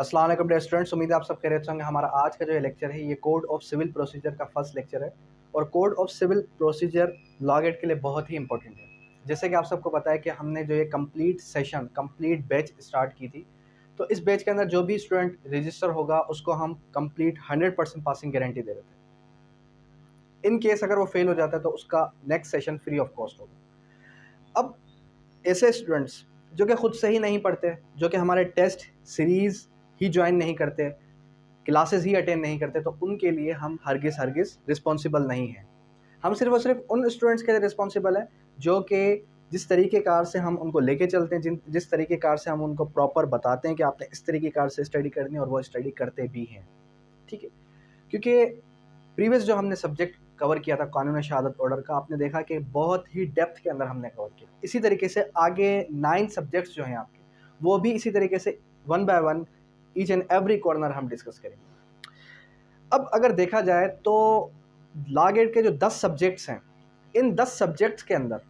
अस्सलाम वालेकुम dear students, उम्मीद है आप सब खैरियत से होंगे। हमारा आज का जो लेक्चर है ये कोड ऑफ सिविल प्रोसीजर का फर्स्ट लेक्चर है और code of civil procedure law gate के लिए बहुत ही इंपॉर्टेंट है। जैसे कि आप सबको पता है कि हमने जो ये कंप्लीट बैच स्टार्ट की थी, तो इस बैच के अंदर जो भी स्टूडेंट रजिस्टर होगा उसको हम कंप्लीट 100% पासिंग गारंटी दे रहे थे। इन केस अगर वो फेल हो जाता है तो उसका next session free of cost होगा। अब ऐसे स्टूडेंट्स जो कि खुद से ही नहीं पढ़ते, जो कि हमारे टेस्ट सीरीज़ ही ज्वाइन नहीं करते, क्लासेस ही अटेंड नहीं करते, तो उनके लिए हम हरगिज़ रिस्पॉन्सिबल नहीं हैं। हम सिर्फ और सिर्फ उन स्टूडेंट्स के लिए रिस्पॉन्सिबल है जो कि जिस तरीके कार से हम उनको लेके चलते हैं, जिस तरीके कार से हम उनको प्रॉपर बताते हैं कि आपने इस तरीके कार से स्टडी करनी है, और वो स्टडी करते भी हैं। ठीक है, क्योंकि प्रीवियस जो हमने सब्जेक्ट कवर किया था कानून शहादत ऑर्डर का, आपने देखा कि बहुत ही डेप्थ के अंदर हमने कवर किया। इसी तरीके से आगे 9 सब्जेक्ट्स जो हैं आपके, वो भी इसी तरीके से one by one each and every corner हम डिस्कस करेंगे। अब अगर देखा जाए तो लॉ गेट के जो 10 सब्जेक्ट्स हैं, इन 10 सब्जेक्ट्स के अंदर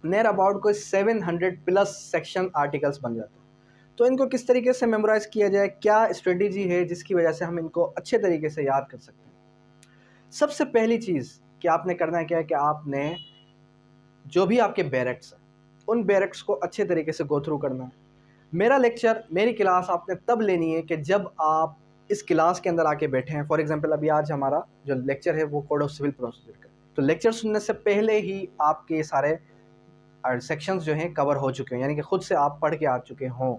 नियर अबाउट कोई 700 प्लस सेक्शन आर्टिकल्स बन जाते हैं। तो इनको किस तरीके से मेमोराइज किया जाए, क्या स्ट्रेटेजी है जिसकी वजह से हम इनको अच्छे तरीके से याद कर सकते हैं। सबसे पहली चीज़ कि आपने करना क्या है कि आपने जो भी आपके बैरेक्ट्स हैं, उन बैरेक्ट्स को अच्छे तरीके से गो थ्रू करना है। मेरा लेक्चर, मेरी क्लास आपने तब लेनी है कि जब आप इस क्लास के अंदर आके बैठे हैं। फॉर एग्जांपल अभी आज हमारा जो लेक्चर है वो कोड ऑफ सिविल प्रोसीजर का, तो लेक्चर सुनने से पहले ही आपके सारे सेक्शंस जो हैं कवर हो चुके हैं, यानी कि खुद से आप पढ़ के आ चुके हों।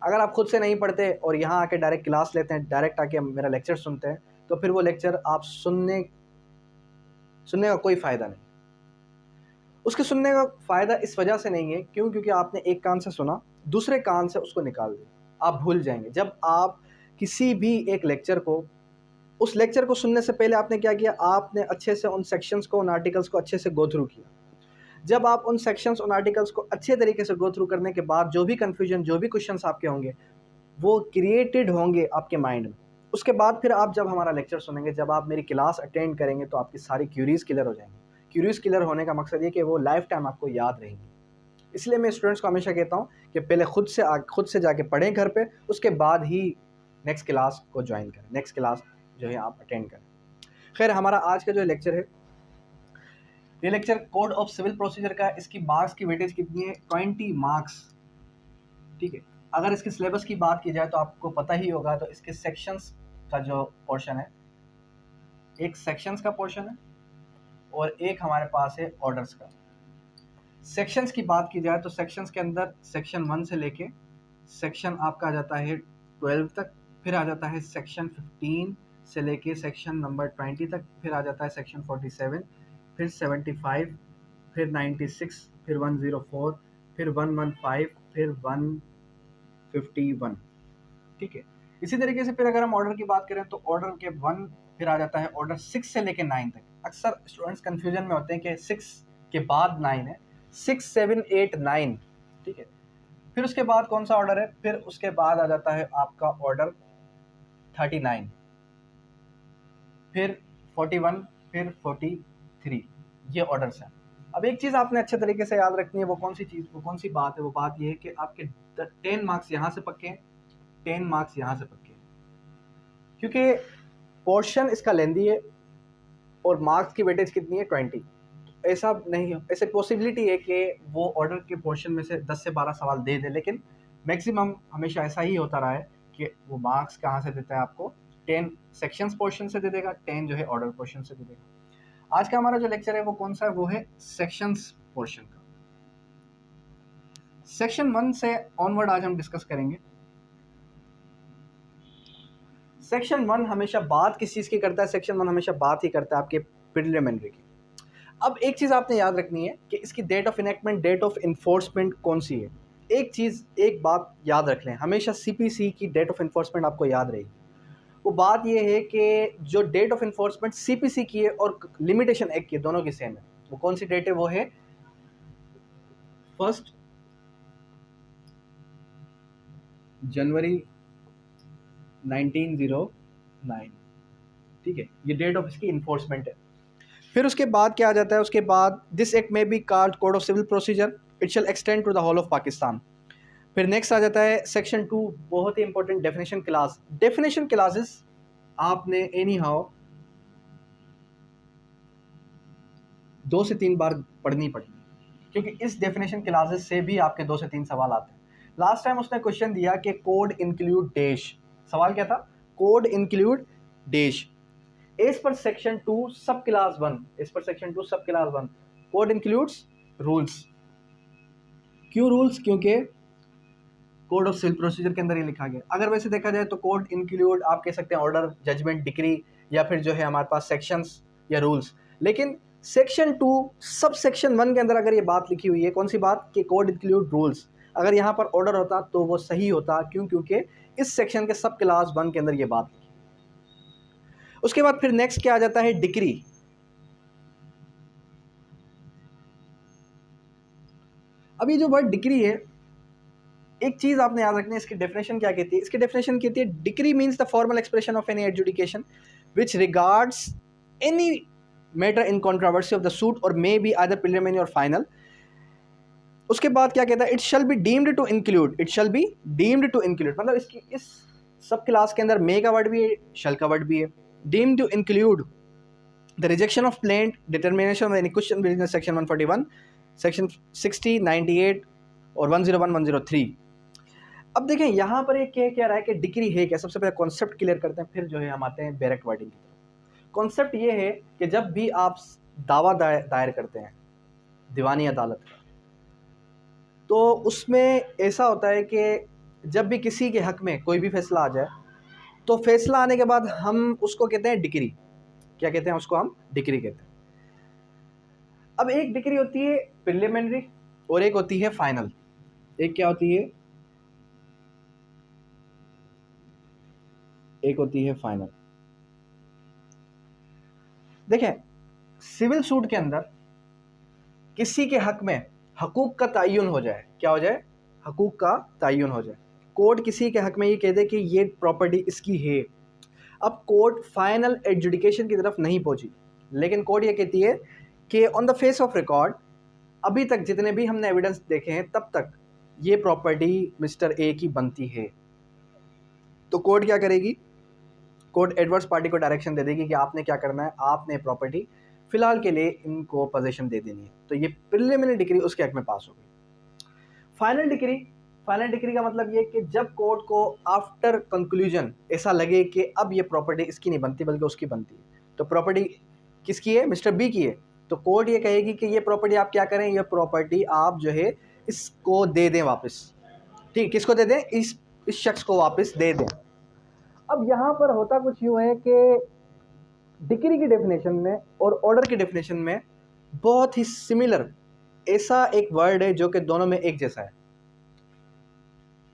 अगर आप खुद से नहीं पढ़ते और यहाँ आके डायरेक्ट क्लास लेते हैं, डायरेक्ट आके मेरा लेक्चर सुनते हैं, तो फिर वो लेक्चर आप सुनने का कोई फ़ायदा नहीं। उसके सुनने का फ़ायदा इस वजह से नहीं है क्योंकि आपने एक कान से सुना, दूसरे कान से उसको निकाल दिया, आप भूल जाएंगे। जब आप किसी भी एक लेक्चर को, उस लेक्चर को सुनने से पहले आपने क्या किया, आपने अच्छे से उन सेक्शंस को, उन आर्टिकल्स को अच्छे से गो थ्रू किया। जब आप उन सेक्शंस, उन आर्टिकल्स को अच्छे तरीके से गो थ्रू करने के बाद जो भी कन्फ्यूजन, जो भी क्वेश्चंस आपके होंगे, वो क्रिएटेड होंगे आपके माइंड में। उसके बाद फिर आप जब हमारा लेक्चर सुनेंगे, जब आप मेरी क्लास अटेंड करेंगे, तो आपकी सारी क्यूरीज क्लियर हो जाएंगी। क्यूरीज क्लियर होने का मकसद ये कि वो लाइफ टाइम आपको याद रहेंगी। इसलिए मैं स्टूडेंट्स को हमेशा कहता हूँ कि पहले खुद से जाके पढ़ें घर पे, उसके बाद ही नेक्स्ट क्लास को ज्वाइन करें, नेक्स्ट क्लास जो है आप अटेंड करें। खैर, हमारा आज का जो लेक्चर है, ये lecture code of civil procedure का, इसकी मार्क्स की वेटेज कितनी है, 20 मार्क्स। ठीक है, अगर इसके सिलेबस की बात की जाए तो आपको पता ही होगा, तो इसके सेक्शंस का जो पोर्शन है, एक सेक्शंस का पोर्शन है और एक हमारे पास है ऑर्डर्स का। सेक्शंस की बात की जाए तो सेक्शंस के अंदर सेक्शन 1 से लेके सेक्शन आपका आ जाता है 12 तक, फिर आ जाता है सेक्शन 15 से लेके सेक्शन नंबर 20 तक, फिर आ जाता है सेक्शन 47, फिर 75, फिर 96, फिर 104, फिर 115, फिर 151। ठीक है, इसी तरीके से फिर अगर हम ऑर्डर की बात करें तो ऑर्डर के 1 फिर आ जाता है ऑर्डर 6 से लेके 9 तक। अक्सर स्टूडेंट्स कंफ्यूजन में होते हैं कि 6 के बाद 9 है, 6, 7, 8, 9। ठीक है, फिर उसके बाद कौन सा ऑर्डर है, फिर उसके बाद आ जाता है आपका ऑर्डर 39, फिर 41, फिर 43। ये ऑर्डर्स हैं। अब एक चीज़ आपने अच्छे तरीके से याद रखनी है, वो कौन सी चीज़, वो कौन सी बात है, वो बात ये है कि आपके 10 मार्क्स यहाँ से पक्के हैं, 10 मार्क्स यहाँ से पक्के हैं, क्योंकि पोर्शन इसका लेंदी है और मार्क्स की वेटेज कितनी है, 20। ऐसा नहीं है, ऐसे पॉसिबिलिटी है कि वो ऑर्डर के पोर्शन में से 10 से 12 सवाल दे दे, लेकिन मैक्सिमम हमेशा ऐसा ही होता रहा है कि वो मार्क्स कहाँ से देता है आपको, 10 सेक्शंस पोर्शन से दे देगा, 10 जो है ऑर्डर पोर्शन से दे देगा। आज का हमारा जो लेक्चर है वो कौन सा है, वो है सेक्शंस पोर्शन का। सेक्शन 1 से ऑनवर्ड आज हम डिस्कस करेंगे। सेक्शन 1 हमेशा बात किस चीज़ की करता है, सेक्शन 1 हमेशा बात ही करता है आपके प्रिलिमिनरी की। अब एक चीज़ आपने याद रखनी है कि इसकी date of enactment, date of enforcement कौन सी है। एक बात याद रख लें, हमेशा सीपीसी की डेट ऑफ इन्फोर्समेंट आपको याद रहेगी। वो बात ये है कि जो डेट ऑफ इन्फोर्समेंट सीपीसी की है और लिमिटेशन एक्ट की, दोनों की सेम है। वो कौन सी डेट है, वो है 1 जनवरी 1909। ठीक है, ये डेट ऑफ इसकी इन्फोर्समेंट है। फिर उसके बाद क्या आ जाता है, उसके बाद दिस एक्ट में be called code of civil procedure, it shall extend to the whole of Pakistan. फिर नेक्स्ट आ जाता है सेक्शन 2, बहुत ही important, definition class. Definition classes आपने एनी हाउ 2 से 3 बार पढ़नी पड़ेगी, क्योंकि इस डेफिनेशन क्लासेस से भी आपके 2 से 3 सवाल आते हैं। लास्ट टाइम उसने क्वेश्चन दिया कि कोड इंक्लूड डैश, सवाल क्या था, code include dash as per section 2 sub clause 1, as per section 2 sub clause 1 code includes rules. क्यों रूल्स, क्योंकि कोड ऑफ सिविल प्रोसीजर के अंदर ही लिखा गया। अगर वैसे देखा जाए तो कोड इंक्लूड आप कह सकते हैं ऑर्डर, जजमेंट, डिक्री, या फिर जो है हमारे पास सेक्शंस या रूल्स। लेकिन सेक्शन 2 सब सेक्शन 1 के अंदर अगर ये बात लिखी हुई है, कौन सी बात, कि कोड इंक्लूड रूल्स, अगर यहाँ पर ऑर्डर होता तो वो सही होता। क्यों, क्योंकि इस सेक्शन के सब क्लास 1 के अंदर ये बात लिखी। उसके बाद फिर नेक्स्ट क्या आ जाता है, डिक्री। अब ये जो वर्ड डिक्री है, एक चीज आपने याद रखनी है, इसकी डेफिनेशन क्या कहती है, इसकी डेफिनेशन कहती है decree means the formal expression of any adjudication which regards any matter in controversy of the suit और मे बी आइदर प्रिलिमिनरी और फाइनल। उसके बाद क्या कहता है, it shall be deemed to include, it shall be deemed to include, मतलब इसकी इस सब क्लास के अंदर मे का वर्ड भी है, शैल का वर्ड भी है। Deemed to include the rejection of plaint determination of any question within section 141, section 60, 98 और 101, 103। अब देखें यहाँ पर एक क्या रहा है कि डिक्री है क्या। सबसे पहले कॉन्सेप्ट क्लियर करते हैं, फिर जो है हम आते हैं डायरेक्ट वर्डिंग की तरफ। कॉन्सेप्ट ये है कि जब भी आप दावा दायर करते हैं दीवानी अदालत का, तो उसमें ऐसा होता है कि जब भी किसी के हक में कोई भी फैसला आ जाए, तो फैसला आने के बाद हम उसको कहते हैं डिक्री। क्या कहते हैं उसको, हम डिक्री कहते हैं। अब एक डिक्री होती है प्रिलिमिनरी और एक होती है फाइनल। एक क्या होती है, एक होती है फाइनल। देखें, सिविल सूट के अंदर किसी के हक में हकूक का तयन हो जाए, क्या हो जाए, हकूक का तयन हो जाए। कोर्ट किसी के हक में ये कह दे कि ये प्रॉपर्टी इसकी है। अब कोर्ट फाइनल एडजुडिकेशन की तरफ नहीं पहुंची, लेकिन कोर्ट ये कहती है कि on the face of record अभी तक जितने भी हमने एविडेंस देखे हैं, तब तक ये प्रॉपर्टी मिस्टर ए की बनती है। तो कोर्ट क्या करेगी, कोर्ट एडवर्स पार्टी को डायरेक्शन दे देगी कि आपने क्या करना है, आपने प्रॉपर्टी फिलहाल के लिए इनको पोजीशन दे देनी है। तो ये प्रिलिमिनरी डिक्री उसके हक में पास हो गई। फाइनल डिक्री, फाइनल डिक्री का मतलब ये कि जब कोर्ट को आफ्टर कंक्लूजन ऐसा लगे कि अब ये प्रॉपर्टी इसकी नहीं बनती बल्कि उसकी बनती है, तो प्रॉपर्टी किसकी है, मिस्टर बी की है, तो कोर्ट ये कहेगी कि ये प्रॉपर्टी आप क्या करें, ये प्रॉपर्टी आप जो है इसको दे दें वापस। ठीक, किसको दे दें, इस शख्स को वापस दे दें। अब यहाँ पर होता कुछ यूँ है कि डिक्री की डेफिनेशन में और ऑर्डर की डेफिनेशन में बहुत ही सिमिलर ऐसा एक वर्ड है जो कि दोनों में एक जैसा है।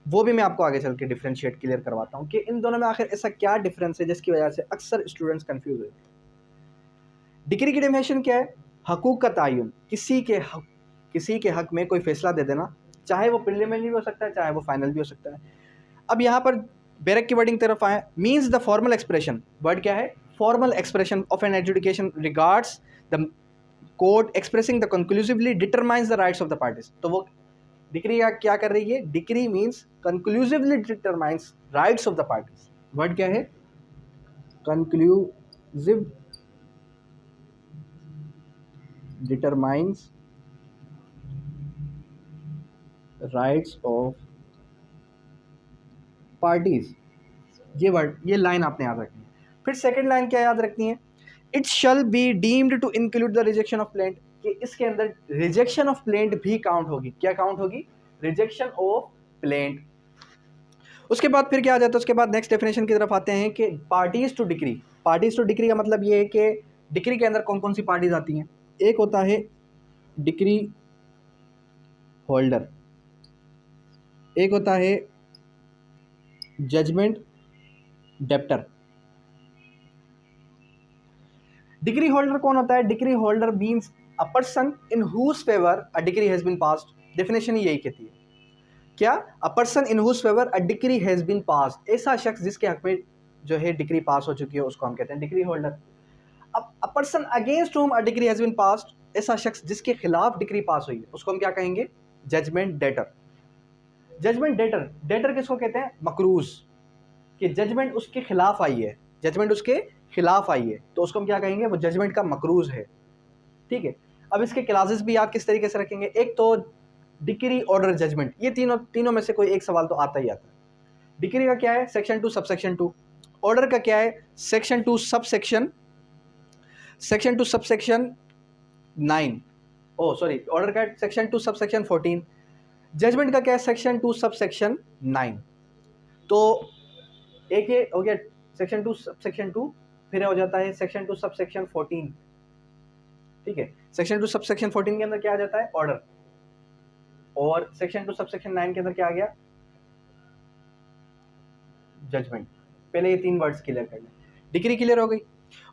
वो भी मैं आपको आगे चल के डिफ्रेंशिएट क्लियर करवाता हूँ कि इन दोनों में आखिर ऐसा क्या डिफरेंस है जिसकी वजह से अक्सर स्टूडेंट्स कंफ्यूज होते हैं। डिक्री की डेफिनेशन क्या है, हकूक का तयन, किसी के हक में कोई फैसला दे देना, चाहे वो प्रिलिमिनरी भी हो सकता है, चाहे वो फाइनल भी हो सकता है। अब यहाँ पर बैरक की वर्डिंग तरफ आए, means the formal expression, word क्या है, formal expression of an adjudication regards the court expressing the conclusively determines the rights of the parties. तो वो डिक्री क्या कर रही है, decree means conclusively determines rights of the parties. Word क्या है, conclusive determines rights of parties. ये word, ये लाइन आपने याद रखनी है। फिर सेकंड लाइन क्या याद रखनी है, it shall be deemed to include the rejection of plaint, कि इसके अंदर रिजेक्शन ऑफ प्लेंट भी काउंट होगी। क्या काउंट होगी, रिजेक्शन ऑफ प्लेंट। उसके बाद फिर क्या आ जाता है, उसके बाद नेक्स्ट डेफिनेशन की तरफ आते हैं कि parties to decree. Parties to decree का मतलब ये है कि डिक्री के अंदर कौन कौन सी पार्टीज आती हैं। एक होता है डिक्री होल्डर, एक होता है जजमेंट डेप्टर। डिक्री होल्डर कौन होता है, decree holder means a person in whose favour a decree has been passed. Definition ही यही कहती है, क्या, a person in whose favour a decree has been passed, ऐसा शख्स जिसके हक में जो है डिक्री पास हो चुकी है उसको हम कहते हैं डिक्री होल्डर। अब a person against whom a decree has been passed, ऐसा शख्स जिसके खिलाफ डिक्री पास हुई है उसको हम क्या कहेंगे, judgment debtor. Judgment debtor, debtor किसको कहते हैं? मकरूज, कि जजमेंट उसके खिलाफ आई है, जजमेंट उसके खिलाफ आई है तो उसको हम क्या कहेंगे? वो जजमेंट का मकरूज है, ठीक है। अब इसके क्लासेस भी आप किस तरीके से रखेंगे? एक तो डिक्री, ऑर्डर, जजमेंट, ये तीनों में से कोई एक सवाल तो आता ही आता है। डिक्री का क्या है? Section 2 subsection 2। ऑर्डर का क्या है? Section 2 subsection 9। ओ सॉरी, ऑर्डर का सेक्शन 2 सबसेक्शन 14। जजमेंट का क्या है? Section 2 subsection 9। तो एक ये हो गया सेक्शन 2 सबसेक्शन 2, फिर हो जाता है सेक्शन 2 सबसेक्शन 14, ठीक है। सेक्शन 2 सबसेक्शन 14 के अंदर क्या आ जाता है? ऑर्डर। और सेक्शन 2 सबसेक्शन 9 के अंदर क्या आ गया? जजमेंट। पहले ये 3 वर्ड्स क्लियर कर लें। डिक्री क्लियर हो गई।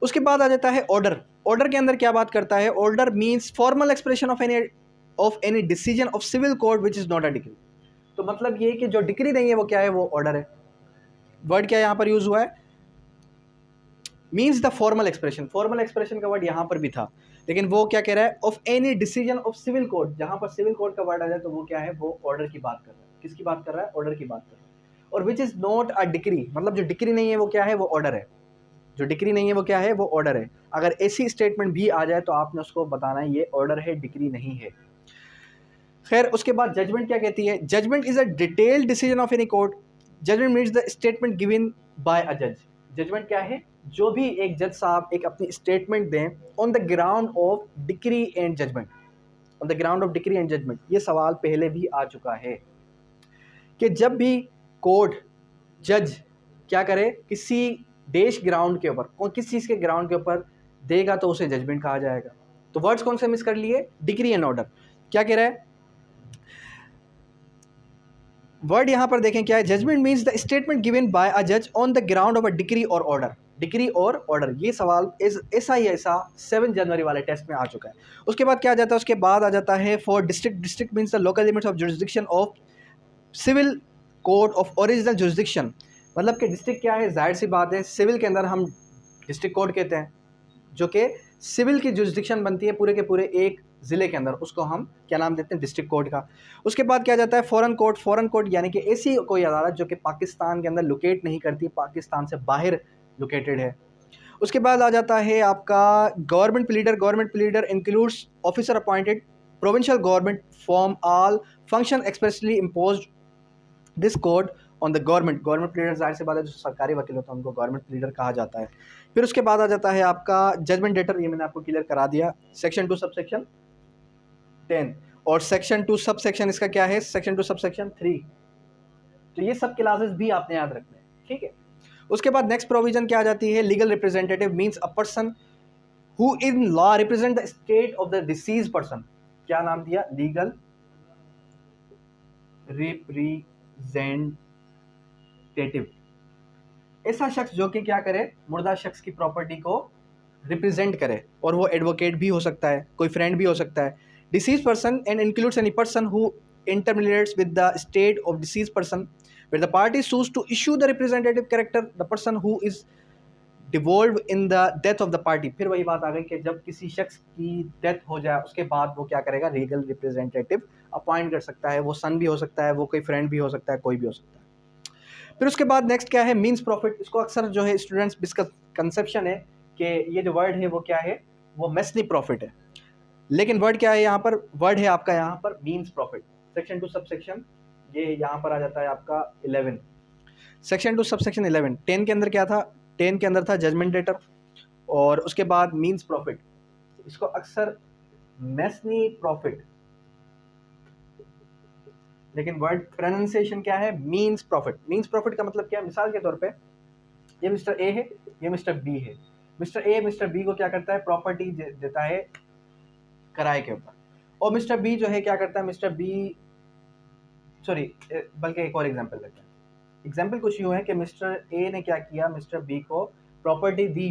उसके बाद आ जाता है ऑर्डर। ऑर्डर के अंदर क्या बात करता है? Order means formal expression of any decision of civil court which is not a decree. तो मतलब ये कि जो डिक्री नहीं है वो क्या है? वो ऑर्डर है। वर्ड क्या यहाँ पर यूज हुआ है? Means the formal expression. Formal expression का वर्ड यहाँ पर भी था, लेकिन वो क्या कह रहा है? Of any decision of civil court. जहाँ पर सिविल कोड का वर्ड आ जाए तो वो क्या है? वो ऑर्डर की बात कर रहा है। किसकी बात कर रहा है? ऑर्डर की बात कर रहा है। और विच इज नॉट अ डिक्री, मतलब जो डिक्री नहीं है वो क्या है? वो ऑर्डर है। जो डिक्री नहीं है वो क्या है? वो ऑर्डर है। अगर ऐसी स्टेटमेंट भी आ जाए तो आपने उसको बताना है ये ऑर्डर है, डिक्री नहीं है। खैर, उसके बाद जजमेंट क्या कहती है? Judgement is a detailed decision of any court. Judgement means the statement given by a जज। जजमेंट क्या है? जो भी एक जज साहब एक अपनी स्टेटमेंट दें on the ground of decree and judgment. On the ground of decree and judgment, ये सवाल पहले भी आ चुका है कि जब भी कोर्ट, जज क्या करे? किसी देश ग्राउंड के ऊपर, किस चीज़ के ग्राउंड के ऊपर देगा तो उसे जजमेंट कहा जाएगा। तो वर्ड्स कौन से मिस कर लिए? Decree and order. क्या कह रहा है वर्ड? यहाँ पर देखें क्या है? Judgement means the statement given by a जज on the ground of a decree और ऑर्डर। डिक्री और ऑर्डर, ये सवाल ऐसा ही ऐसा 7 जनवरी वाले टेस्ट में आ चुका है। उसके बाद क्या आ जाता है? उसके बाद आ जाता है for district. District means the local limits of jurisdiction of civil court of original jurisdiction. मतलब कि डिस्ट्रिक्ट क्या है? जाहिर सी बात है, सिविल के अंदर हम डिस्ट्रिक्ट कोड कहते हैं, जो कि सिविल की जुरिस्डिक्शन बनती है पूरे के पूरे एक ज़िले के अंदर, उसको हम क्या नाम देते हैं? डिस्ट्रिक्ट कोर्ट का। उसके बाद क्या जाता है? Foreign court. फॉरेन कोर्ट यानी कि ऐसी कोई अदालत जो कि पाकिस्तान के अंदर लोकेट नहीं करती, पाकिस्तान से बाहर लोकेटेड है। उसके बाद आ जाता है आपका government pleader. Government pleader includes officer appointed provincial government form all function expressly imposed this code on the government. Government pleader जाहिर सी बात है जो सरकारी वकील होता है उनको गवर्नमेंट प्लीडर कहा जाता है। फिर उसके बाद आ जाता है आपका जजमेंट डेटर, ये मैंने आपको क्लियर करा दिया। सेक्शन 2 सबसेक्शन 10 और सेक्शन 2 सबसेक्शन इसका क्या है? Section 2 subsection 3। तो ये सब क्लासेस भी आपने याद रखने हैं, ठीक है। उसके बाद नेक्स्ट प्रोविजन क्या आ जाती है? Legal representative means a person who in law represent the state of the disease person. क्या नाम दिया? Legal representative. ऐसा शख्स जो कि क्या करे? मुर्दा शख्स की प्रॉपर्टी को रिप्रेजेंट करे, और वो एडवोकेट भी हो सकता है, कोई फ्रेंड भी हो सकता है। Disease person and includes any person who intermediates with the state of deceased person where the party choose to issue the representative character the person who is devolved in the death of the party। फिर वही बात आ गई कि जब किसी शख्स की death हो जाए उसके बाद वो क्या करेगा? लीगल रिप्रेजेंटेटिव अपॉइंट कर सकता है। वो सन भी हो सकता है, वो कोई फ्रेंड भी हो सकता है, कोई भी हो सकता है। फिर उसके बाद नेक्स्ट क्या है? Means profit. इसको अक्सर जो है स्टूडेंट्स कंसेप्शन है कि ये जो वर्ड है वो क्या है? वो मेसली प्रॉफिट है, लेकिन वर्ड क्या है यहाँ पर? वर्ड है आपका यहाँ पर मीन्स प्रॉफिट। सेक्शन 2 सबसेक्शन ये यहाँ पर आ जाता है आपका 11। Section 2 subsection 11। 10 के अंदर क्या था? 10 के अंदर था जजमेंट डेटर, और उसके बाद मीन्स प्रॉफिट। इसको अक्सर मेसनी प्रॉफिट, लेकिन वर्ड प्रोनाउंसिएशन क्या है? Means profit. मीन्स प्रॉफिट का मतलब क्या है? मिसाल के तौर पे ये मिस्टर ए है, ये मिस्टर बी है। मिस्टर ए मिस्टर बी को क्या करता है? प्रॉपर्टी देता है किराए के ऊपर, और मिस्टर बी जो है क्या करता है? मिस्टर बी सॉरी, बल्कि एक और एग्जांपल लेते हैं। एग्जांपल कुछ यूँ है कि मिस्टर ए ने क्या किया? मिस्टर बी को प्रॉपर्टी दी,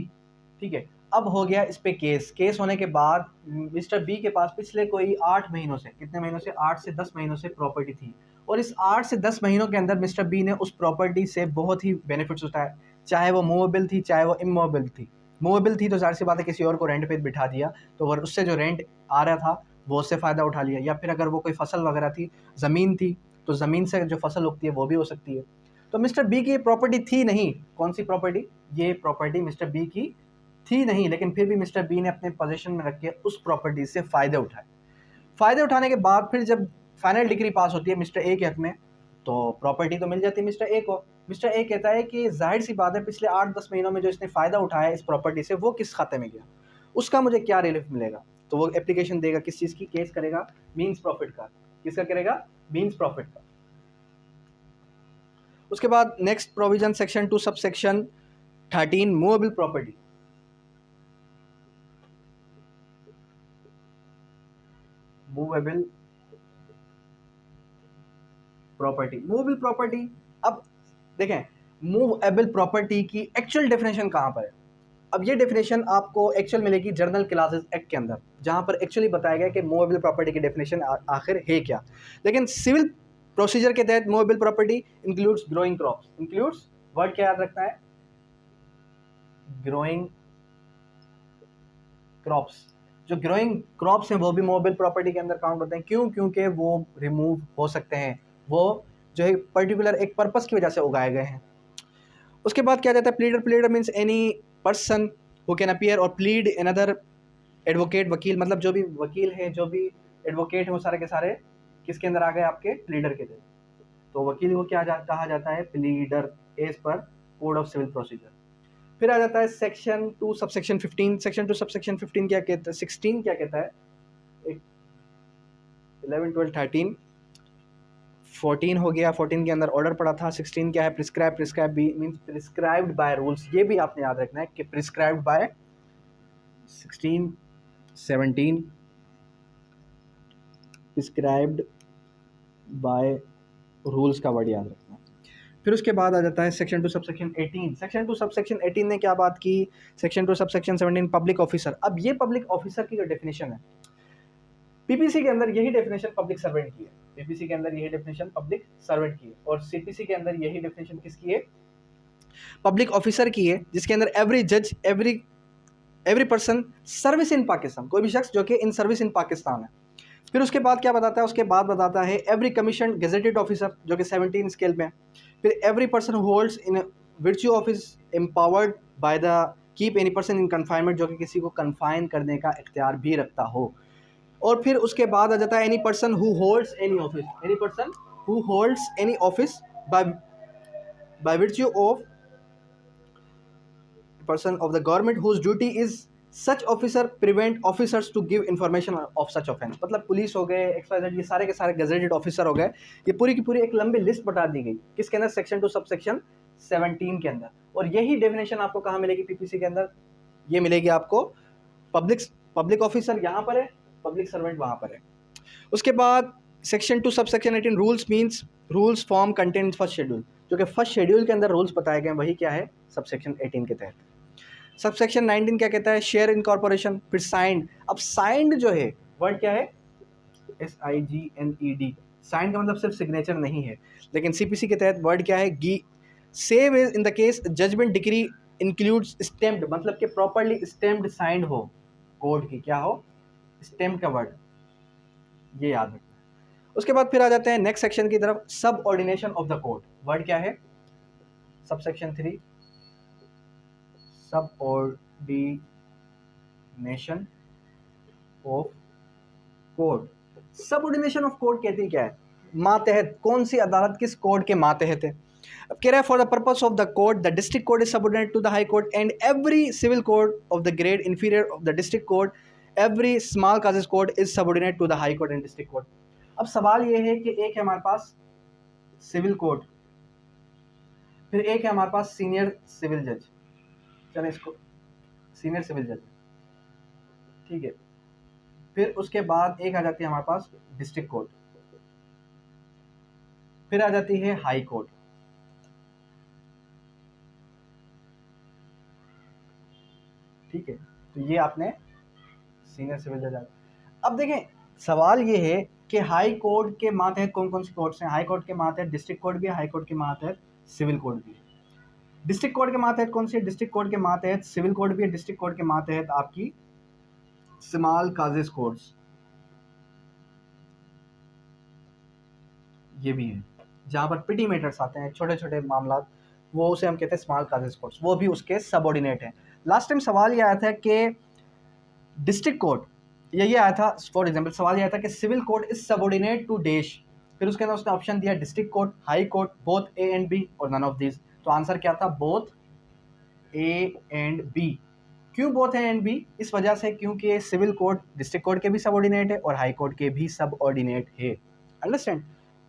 ठीक है। अब हो गया इस पे केस होने के बाद मिस्टर बी के पास पिछले कोई 8 महीनों से, कितने महीनों से? 8 से 10 महीनों से प्रॉपर्टी थी, और इस 8 से 10 महीनों के अंदर मिस्टर बी ने उस प्रॉपर्टी से बहुत ही बेनिफिट्स उठाए, चाहे वो मूवेबल थी चाहे वो इमूवेबल थी। मूवेबल थी तो जाहिर सी बात है किसी और को रेंट पे बिठा दिया, तो अगर उससे जो रेंट आ रहा था वो उससे फ़ायदा उठा लिया, या फिर अगर वो कोई फसल वगैरह थी, ज़मीन थी, तो ज़मीन से जो फसल उगती है वो भी हो सकती है। तो मिस्टर बी की प्रॉपर्टी थी नहीं, कौन सी प्रॉपर्टी, ये प्रॉपर्टी मिस्टर बी की थी नहीं, लेकिन फिर भी मिस्टर बी ने अपने पोजीशन में रख के उस प्रॉपर्टी से फ़ायदे उठाए। फ़ायदे उठाने के बाद फिर जब फाइनल डिग्री पास होती है मिस्टर ए के हक में, तो प्रॉपर्टी तो मिल जाती है मिस्टर ए को। मिस्टर ए कहता है कि जाहिर सी बात है पिछले 8-10 महीनों में जो इसने फ़ायदा उठाया इस प्रॉपर्टी से वो किस खाते में गया, उसका मुझे क्या रिलीफ मिलेगा। तो वो एप्लीकेशन देगा किस चीज़ की, केस करेगा मीन्स प्रॉफिट का। किसका करेगा, मीन्स प्रॉफिट का। उसके बाद next provision section 2 sub section 13 movable property. Movable property, movable property. अब देखें मूवेबल प्रॉपर्टी की एक्चुअल डेफिनेशन कहाँ पर है। अब ये डेफिनेशन आपको एक्चुअल मिलेगी जर्नल क्लासेस एक्ट के अंदर, जहाँ पर एक्चुअली बताया गया कि मूवेबल प्रॉपर्टी की डेफिनेशन आखिर है क्या। लेकिन सिविल प्रोसीजर के तहत movable property includes growing crops, includes word क्या याद रखना है, ग्रोइंग क्रॉप्स। जो ग्रोइंग क्रॉप्स हैं वो भी मूवेबल प्रॉपर्टी के अंदर काउंट होते हैं। क्यों, क्योंकि वो रिमूव हो सकते हैं, वो जो है पर्टिकुलर एक पर्पस की वजह से उगाए गए हैं। उसके बाद क्या जाता है, pleader. Pleader means any person who can appear और प्लीड अनदर एडवोकेट, वकील, मतलब जो भी वकील है, जो भी एडवोकेट है, वो सारे के सारे किसके अंदर आ गए, आपके प्लीडर के थे। तो वकील को क्या कहा जाता है, pleader, as per code of civil procedure. फिर आ जाता है सेक्शन 2 सबसेक्शन 15। सेक्शन 2 सबसेक्शन 15 क्या कहता है, 16 क्या कहता है, 11, 12, 13, 14 हो गया, 14 के अंदर ऑर्डर पड़ा था। 16 क्या है, प्रिस्क्राइब। प्रिस्क्राइब भी मीन्स प्रिस्क्राइब्ड बाय रूल्स, ये भी आपने याद रखना है कि prescribed bye 16, 17 prescribed by rules का वर्ड याद रखना। फिर उसके बाद आ जाता है सेक्शन 2 सबसेक्शन 18। सेक्शन 2 सबसेक्शन 18 ने क्या बात की, सेक्शन 2 सबसेक्शन 17 पब्लिक ऑफिसर। अब ये पब्लिक ऑफिसर की जो डेफिनेशन है, पीपीसी के अंदर यही डेफिनेशन पब्लिक सर्वेंट की है। पीपीसी के अंदर यही डेफिनेशन पब्लिक सर्वेंट की है, और सीपीसी के अंदर यही डेफिनेशन किसकी है, पब्लिक ऑफिसर की है, जिसके अंदर एवरी जज, every person service in Pakistan, कोई भी शख्स जो कि इन सर्विस इन पाकिस्तान है। फिर उसके बाद क्या बताता है, उसके बाद बताता है एवरी कमीशन गेजेटेड ऑफिसर, जो कि 17 स्केल में। फिर every person who holds in virtue office empowered by the keep any person in confinement, जो कि किसी को कन्फाइन करने का इख्तियार भी रखता हो। और फिर उसके बाद आ जाता है any person who holds any office, any person who holds any office by virtue of person of the government whose duty is such officer prevent officers to give information of such offense। मतलब police हो गए, XYZ, ये सारे के सारे gazetted officer हो गए। ये पूरी की पूरी एक लंबी लिस्ट बता दी गई किसके अंदर, सेक्शन 2 सबसेक्शन 17 के अंदर। और यही डेफिनेशन आपको कहाँ मिलेगी, पीपीसी के अंदर। ये मिलेगी आपको पब्लिक ऑफिसर यहाँ पर है, पब्लिक सर्वेंट वहाँ पर है। उसके बाद section 2 subsection 18 rules means rules form content first schedule, जो कि फर्स्ट शेड्यूल के अंदर रूल्स बताए गए वही क्या है, सबसेक्शन 18 के तहत। सबसेक्शन 19 क्या कहता है, शेयर इन कॉर्पोरेशन। फिर साइंड। अब साइंड जो है वर्ड क्या है, SIGNED। साइंड का मतलब सिर्फ सिग्नेचर नहीं है, लेकिन सीपीसी के तहत वर्ड क्या है, गी। Save is in the case judgment decree includes stamped, मतलब कि प्रॉपर्ली स्टैम्प्ड साइंड हो, कोड की क्या हो, स्टैम्प का वर्ड, ये याद रखना है। उसके बाद फिर आ जाते हैं नेक्स्ट सेक्शन की तरफ, सब ordination of the code. Word क्या है, सबसेक्शन 3 सब ordination of code. Subordination of code कहती क्या है, मातहत, कौन सी अदालत किस कोड के मातहत है। अब कह रहा है for the purpose of the code the district court is subordinate to the high court and every civil court of the grade inferior of the district court, every small causes court is subordinate to the high court and district court. अब सवाल ये है कि एक है हमारे पास civil code, फिर एक है हमारे पास सीनियर सिविल जज, चलो इसको सीनियर सिविल जज, ठीक है। फिर उसके बाद एक आ जाती है हमारे पास डिस्ट्रिक्ट कोर्ट, फिर आ जाती है हाई कोर्ट, ठीक है। तो ये आपने सीनियर सिविल जज। अब देखें सवाल ये है कि हाई कोर्ट के मातहत कौन कौन सी कोर्ट्स हैं। हाई कोर्ट के मातहत डिस्ट्रिक्ट कोर्ट भी है, हाई कोर्ट के मातहत सिविल कोर्ट भी है। डिस्ट्रिक्ट कोर्ट के मातहत कौन सी है, डिस्ट्रिक्ट कोर्ट के मातहत सिविल कोर्ट भी है, डिस्ट्रिक्ट कोर्ट के मातहत आपकी स्मॉल काजेस कोर्ट्स, ये भी है, जहाँ पर पिटी मैटर्स आते हैं, छोटे छोटे मामला, वो उसे हम कहते हैं स्मॉल काजेस कोर्ट्स, वो भी उसके सबऑर्डिनेट है। लास्ट टाइम सवाल ये आया था कि डिस्ट्रिक्ट कोर्ट, ये आया था फॉर एग्जाम्पल, सवाल ये आया था कि civil court is subordinate to dash, फिर उसके अंदर उसने ऑप्शन दिया district court, high court, both A and B और नन ऑफ दिस। तो आंसर क्या था? Both A and B. क्यों बोथ ए एंड बी? इस वजह से क्योंकि सिविल कोर्ट डिस्ट्रिक्ट कोर्ट के भी सबऑर्डिनेट है और हाई कोर्ट के भी सबऑर्डिनेट है। अंडरस्टैंड?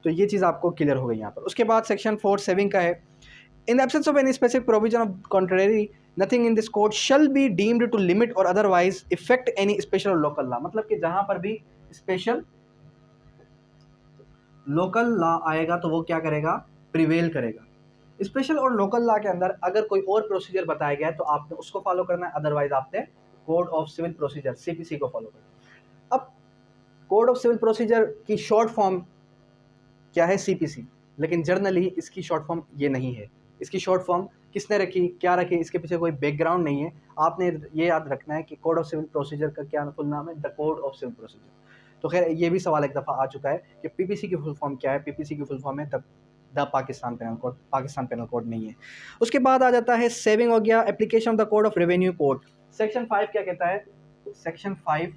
तो ये चीज़ आपको क्लियर हो गई यहाँ पर। उसके बाद सेक्शन 4(7) का है, in the absence of any specific provision of contrary nothing in this code shall be deemed to limit और अदरवाइज इफेक्ट एनी स्पेशल और लोकल लॉ। मतलब कि जहां पर भी स्पेशल लोकल लॉ आएगा तो वो क्या करेगा? प्रिवेल करेगा। स्पेशल और लोकल लॉ के अंदर अगर कोई और प्रोसीजर बताया गया है तो आपने उसको फॉलो करना है, अदरवाइज आपने code of civil procedure CPC को फॉलो करना है। अब कोड ऑफ सिविल प्रोसीजर की शॉर्ट फॉर्म क्या है? सीपीसी। लेकिन जर्नली इसकी शॉर्ट फॉर्म ये नहीं है। इसकी शॉर्ट फॉर्म किसने रखी, क्या रखी, इसके पीछे कोई बैकग्राउंड नहीं है। आपने ये याद रखना है कि कोड ऑफ सिविल प्रोसीजर का क्या फुल नाम है? The code of civil procedure. तो खैर ये भी सवाल एक दफ़ा आ चुका है कि पीपीसी की फुल फॉर्म क्या है। पीपीसी की फुल फॉर्म है the Pakistan penal code. Pakistan penal code नहीं है। उसके बाद आ जाता है सेविंग हो गया, application of the code of revenue code. Section 5 क्या कहता है? Section 5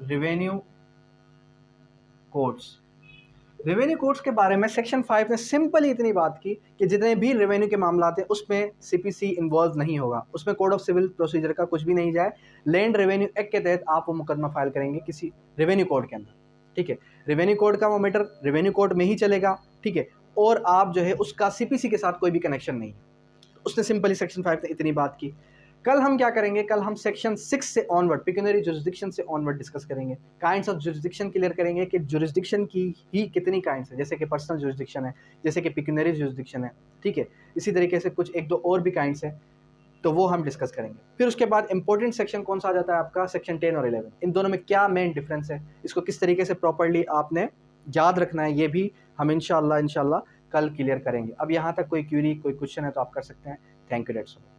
revenue codes. Revenue codes के बारे में सेक्शन 5 ने सिंपली इतनी बात की कि जितने भी रेवेन्यू के मामला हैं उसमें सीपीसी इन्वॉल्व नहीं होगा, उसमें कोड ऑफ सिविल प्रोसीजर का कुछ भी नहीं जाए। लैंड रेवेन्यू एक्ट के तहत आप वो मुकदमा फाइल करेंगे किसी रेवेन्यू कोड के अंदर, ठीक है। रेवेन्यू कोड का वो मैटर रेवेन्यू कोड में ही चलेगा, ठीक है। और आप जो है उसका सीपीसी के साथ कोई भी कनेक्शन नहीं। उसने सिंपली सेक्शन 5 ने इतनी बात की। कल हम क्या करेंगे? कल हम सेक्शन 6 से ऑनवर्ड, पिक्यूनरी जुरिसडिक्शन से ऑनवर्ड डिस्कस करेंगे। काइंड्स ऑफ जुरिसडिक्शन क्लियर करेंगे कि जुरिसडिक्शन की ही कितनी काइंड्स है, जैसे कि पर्सनल जुरिसडिक्शन है, जैसे कि पिक्यूनरी जुरिसडिक्शन है, ठीक है। इसी तरीके से कुछ एक दो और भी काइंड्स है, तो वो हम डिस्कस करेंगे। फिर उसके बाद इंपॉर्टेंट सेक्शन कौन सा आ जाता है आपका? सेक्शन 10 और 11। इन दोनों में क्या मेन डिफरेंस है, इसको किस तरीके से प्रॉपरली आपने याद रखना है, ये भी हम इंशाल्लाह कल क्लियर करेंगे। अब यहाँ तक कोई क्यूरी, कोई क्वेश्चन है तो आप कर सकते हैं। Thank you, that's all.